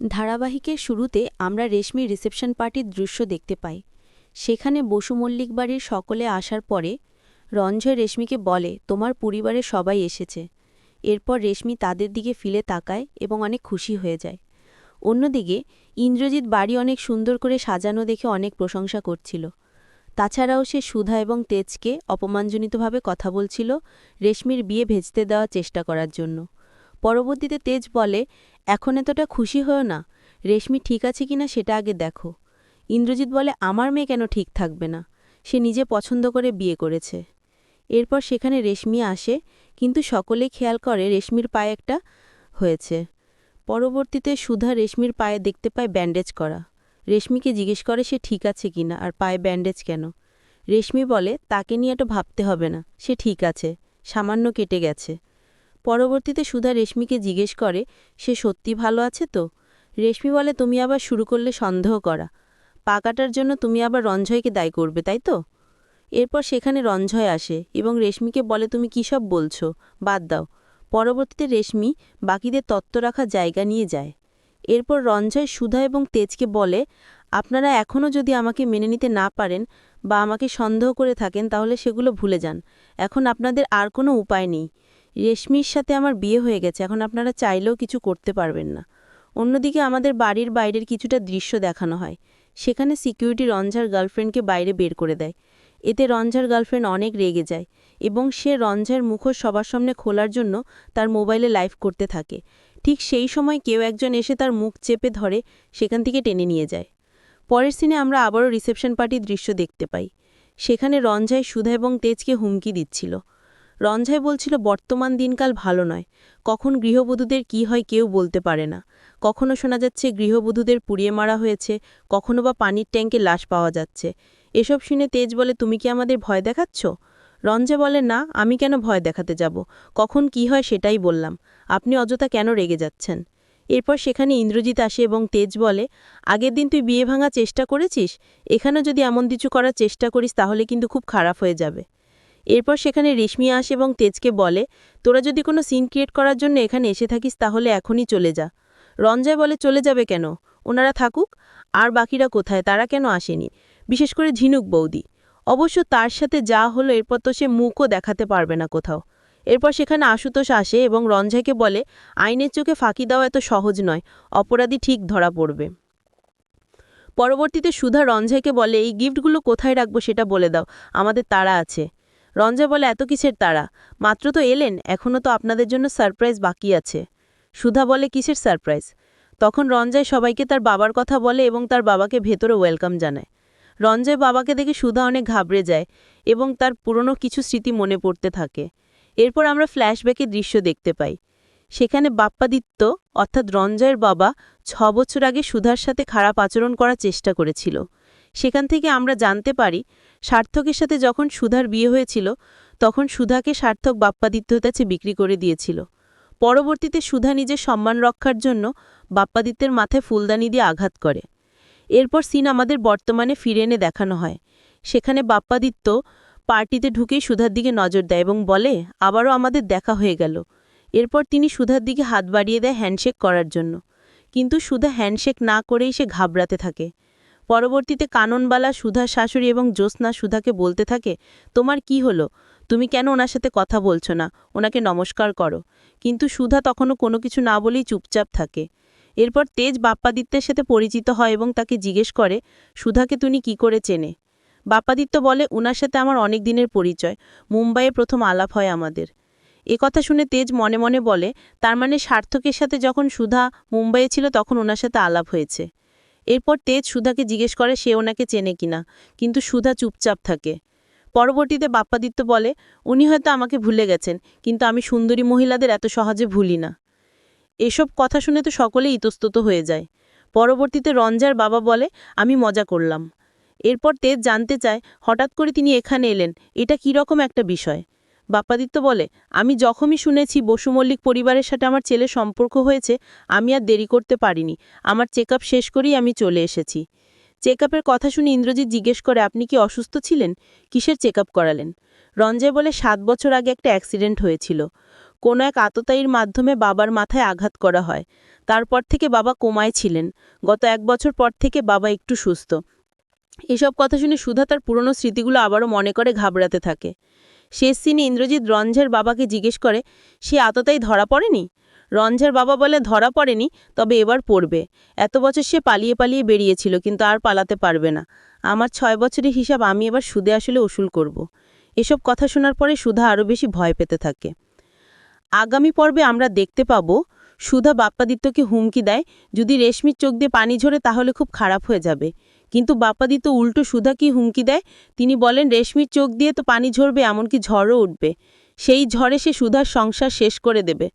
ধারাবাহিকের শুরুতে আমরা রেশমির রিসেপশন পার্টির দৃশ্য দেখতে পাই। সেখানে বসু মল্লিক বাড়ির সকলে আসার পরে রঞ্জয় রেশমিকে বলে, তোমার পরিবারের সবাই এসেছে। এরপর রেশমি তাদের দিকে ফিরে তাকায় এবং অনেক খুশি হয়ে যায়। অন্যদিকে ইন্দ্রজিৎ বাড়ি অনেক সুন্দর করে সাজানো দেখে অনেক প্রশংসা করছিল। তাছাড়াও সে সুধা এবং তেজকে অপমানজনিতভাবে কথা বলছিল রেশমির বিয়ে ভেস্তে দেওয়ার চেষ্টা করার জন্য। পরবর্তীতে তেজ বলে, এখন এতটা খুশি হও না, রেশমি ঠিক আছে কিনা সেটা আগে দেখো। ইন্দ্রজিৎ বলে, আমার মেয়ে কেন ঠিক থাকবে না, সে নিজে পছন্দ করে বিয়ে করেছে। এরপর সেখানে রেশমি আসে, কিন্তু সকলেই খেয়াল করে রেশমির পায়ে একটা হয়েছে। পরবর্তীতে সুধা রেশমির পায়ে দেখতে পায় ব্যান্ডেজ করা। রেশমিকে জিজ্ঞেস করে সে ঠিক আছে কিনা আর পায়ে ব্যান্ডেজ কেন। রেশমি বলে, তাকে নিয়ে এত ভাবতে হবে না, সে ঠিক আছে, সামান্য কেটে গেছে। পরবর্তীতে সুধা রেশমিকে জিজ্ঞেস করে সে সত্যি ভালো আছে তো। রেশমি বলে, তুমি আবার শুরু করলে সন্দেহ করা, পা কাটার জন্য তুমি আবার রঞ্জয়কে দায়ী করবে, তাই তো? এরপর সেখানে রঞ্জয় আসে এবং রেশমিকে বলে, তুমি কী সব বলছো, বাদ দাও। পরবর্তীতে রেশমি বাকিদের তত্ত্ব রাখা জায়গা নিয়ে যায়। এরপর রঞ্জয় সুধা এবং তেজকে বলে, আপনারা এখনও যদি আমাকে মেনে নিতে না পারেন বা আমাকে সন্দেহ করে থাকেন তাহলে সেগুলো ভুলে যান। এখন আপনাদের আর কোনো উপায় নেই। রেশমির সাথে আমার বিয়ে হয়ে গেছে, এখন আপনারা চাইলেও কিছু করতে পারবেন না। অন্যদিকে আমাদের বাড়ির বাইরের কিছুটা দৃশ্য দেখানো হয়। সেখানে সিকিউরিটি রঞ্জার গার্লফ্রেন্ডকে বাইরে বের করে দেয়। এতে রঞ্জার গার্লফ্রেন্ড অনেক রেগে যায় এবং সে রঞ্জার মুখোশ সবার সামনে খোলার জন্য তার মোবাইলে লাইভ করতে থাকে। ঠিক সেই সময় কেউ একজন এসে তার মুখ চেপে ধরে সেখান থেকে টেনে নিয়ে যায়। পরের সিনে আমরা আবারও রিসেপশন পার্টির দৃশ্য দেখতে পাই। সেখানে রঞ্জায় সুধা এবং তেজকে হুমকি দিচ্ছিল। রঞ্জায় বলছিল, বর্তমান দিনকাল ভালো নয়, কখন গৃহবধূদের কি হয় কেউ বলতে পারে না। কখনো শোনা যাচ্ছে গৃহবধূদের পুড়িয়ে মারা হয়েছে, কখনো বা পানির ট্যাঙ্কে লাশ পাওয়া যাচ্ছে। এসব শুনে তেজ বলে, তুমি কি আমাদের ভয় দেখাচ্ছ? রঞ্জা বলে, না, আমি কেন ভয় দেখাতে যাব, কখন কি হয় সেটাই বললাম, আপনি অযথা কেন রেগে যাচ্ছেন? এরপর সেখানে ইন্দ্রজিৎ আসে এবং তেজ বলে, আগের দিন তুই বিয়ে ভাঙার চেষ্টা করেছিস, এখানেও যদি এমন কিছু করার চেষ্টা করিস তাহলে কিন্তু খুব খারাপ হয়ে যাবে। এরপর সেখানে রেশমি আসে এবং তেজকে বলে, তোরা যদি কোনো সিন ক্রিয়েট করার জন্য এখানে এসে থাকিস তাহলে এখনই চলে যা। রঞ্জয় বলে, চলে যাবে কেন, ওনারা থাকুক। আর বাকিরা কোথায়, তারা কেন আসেনি? বিশেষ করে ঝিনুক বৌদি। অবশ্য তার সাথে যা হলো এরপর তো সে মুখও দেখাতে পারবে না কোথাও। এরপর সেখানে আশুতোষ আসে এবং রঞ্জয়কে বলে, আইনের চোখে ফাঁকি দেওয়া এত সহজ নয়, অপরাধী ঠিক ধরা পড়বে। পরবর্তীতে সুধা রঞ্জয়কে বলে, এই গিফটগুলো কোথায় রাখবো সেটা বলে দাও, আমাদের তাড়া আছে। রঞ্জয় বলে, এত কিসের তাড়া, মাত্র তো এলেন, এখনও তো আপনাদের জন্য সারপ্রাইজ বাকি আছে। সুধা বলে, কিসের সারপ্রাইজ? তখন রঞ্জয় সবাইকে তার বাবার কথা বলে এবং তার বাবাকে ভেতরে ওয়েলকাম জানায়। রঞ্জয় বাবাকে দেখে সুধা অনেক ঘাবড়ে যায় এবং তার পুরনো কিছু স্মৃতি মনে পড়তে থাকে। এরপর আমরা ফ্ল্যাশব্যাকের দৃশ্য দেখতে পাই। সেখানে বাপ্পাদিত্য অর্থাৎ রঞ্জয়ের বাবা ৬ বছর আগে সুধার সাথে খারাপ আচরণ করার চেষ্টা করেছিল। সেখান থেকে আমরা জানতে পারি সার্থকের সাথে যখন সুধার বিয়ে হয়েছিল তখন সুধাকে সার্থক বাপ্পাদিত্যর কাছে বিক্রি করে দিয়েছিল। পরবর্তীতে সুধা নিজের সম্মান রক্ষার জন্য বাপ্পাদিত্যের মাথায় ফুলদানি দিয়ে আঘাত করে। এরপর সিন আমাদের বর্তমানে ফিরে এনে দেখানো হয়। সেখানে বাপ্পাদিত্য পার্টিতে ঢুকেই সুধার দিকে নজর দেয় এবং বলে, আবারও আমাদের দেখা হয়ে গেল। এরপর তিনি সুধার দিকে হাত বাড়িয়ে দেয় হ্যান্ডশেক করার জন্য, কিন্তু সুধা হ্যান্ডশেক না করেই সে ঘাবড়াতে থাকে। পরবর্তীতে কাননবালা, সুধার শাশুড়ি এবং জ্যোৎস্না সুধাকে বলতে থাকে, তোমার কি হলো, তুমি কেন ওনার সাথে কথা বলছো না, ওনাকে নমস্কার করো। কিন্তু সুধা তখনও কোনো কিছু না বলেই চুপচাপ থাকে। এরপর তেজ বাপ্পাদিত্যের সাথে পরিচিত হয় এবং তাকে জিজ্ঞেস করে, সুধাকে তুমি কি করে চেনে? বাপ্পাদিত্য বলে, ওনার সাথে আমার অনেক দিনের পরিচয়, মুম্বাইয়ে প্রথম আলাপ হয় আমাদের। কথা শুনে তেজ মনে মনে বলে, তার মানে সার্থকের সাথে যখন সুধা মুম্বাইয়ে ছিল তখন ওনার সাথে আলাপ হয়েছে। এরপর তেজ সুধাকে জিজ্ঞেস করে সে ওনাকে চেনে কিনা, কিন্তু সুধা চুপচাপ থাকে। পরবর্তীতে বাপ্পাদিত্য বলে, উনি হয়তো আমাকে ভুলে গেছেন, কিন্তু আমি সুন্দরী মহিলাদের এত সহজে ভুলি না। এসব কথা শুনে তো সকলেই ইতস্তত হয়ে যায়। পরবর্তীতে রঞ্জার বাবা বলে, আমি মজা করলাম। এরপর তেজ জানতে চায়, হঠাৎ করে তিনি এখানে এলেন, এটা কীরকম একটা বিষয়? বাপ্পাদিত্য বলে, আমি যখনই শুনেছি বসু মল্লিক পরিবারের সাথে আমার ছেলের সম্পর্ক হয়েছে আমি আর দেরি করতে পারিনি, আমার চেকআপ শেষ করেই আমি চলে এসেছি। চেকআপের কথা শুনে ইন্দ্রজিৎ জিজ্ঞেস করে, আপনি কি অসুস্থ ছিলেন, কিসের চেকআপ করালেন? রঞ্জয় বলে, ৭ বছর আগে একটা অ্যাক্সিডেন্ট হয়েছিল, কোনো এক আততায়ীর মাধ্যমে বাবার মাথায় আঘাত করা হয়। তারপর থেকে বাবা কোমায় ছিলেন। গত 1 বছর পর থেকে বাবা একটু সুস্থ। এসব কথা শুনে সুধা তার পুরনো স্মৃতিগুলো আবারও মনে করে ঘাবড়াতে থাকে। শেষ সিনে ইন্দ্রজিৎ রঞ্জের বাবাকে জিজ্ঞেস করে, সে আততায়ী ধরা পড়েনি? রঞ্জের বাবা বলে, ধরা পড়েনি, তবে এবার পড়বে। এত বছর সে পালিয়ে পালিয়ে বেরিয়েছিল, কিন্তু আর পালাতে পারবে না। আমার 6 বছরের হিসাব আমি এবার সুদে আসলে উসুল করব। এসব কথা শোনার পরে সুধা আরও বেশি ভয় পেতে থাকে। আগামী পর্বে আমরা দেখতে পাব সুধা বাপ্পাদিত্যকে হুমকি দেয়, যদি রেশমির চোখ দিয়ে পানি ঝরে তাহলে খুব খারাপ হয়ে যাবে। কিন্তু বাপ্পাদিত্য উল্টো সুধাকে হুমকি দেয়। তিনি বলেন, রেশমির চোখ দিয়ে তো পানি ঝরবে, এমনকি ঝড়ও উঠবে। সেই ঝড়ে সে সুধার সংসার শেষ করে দেবে।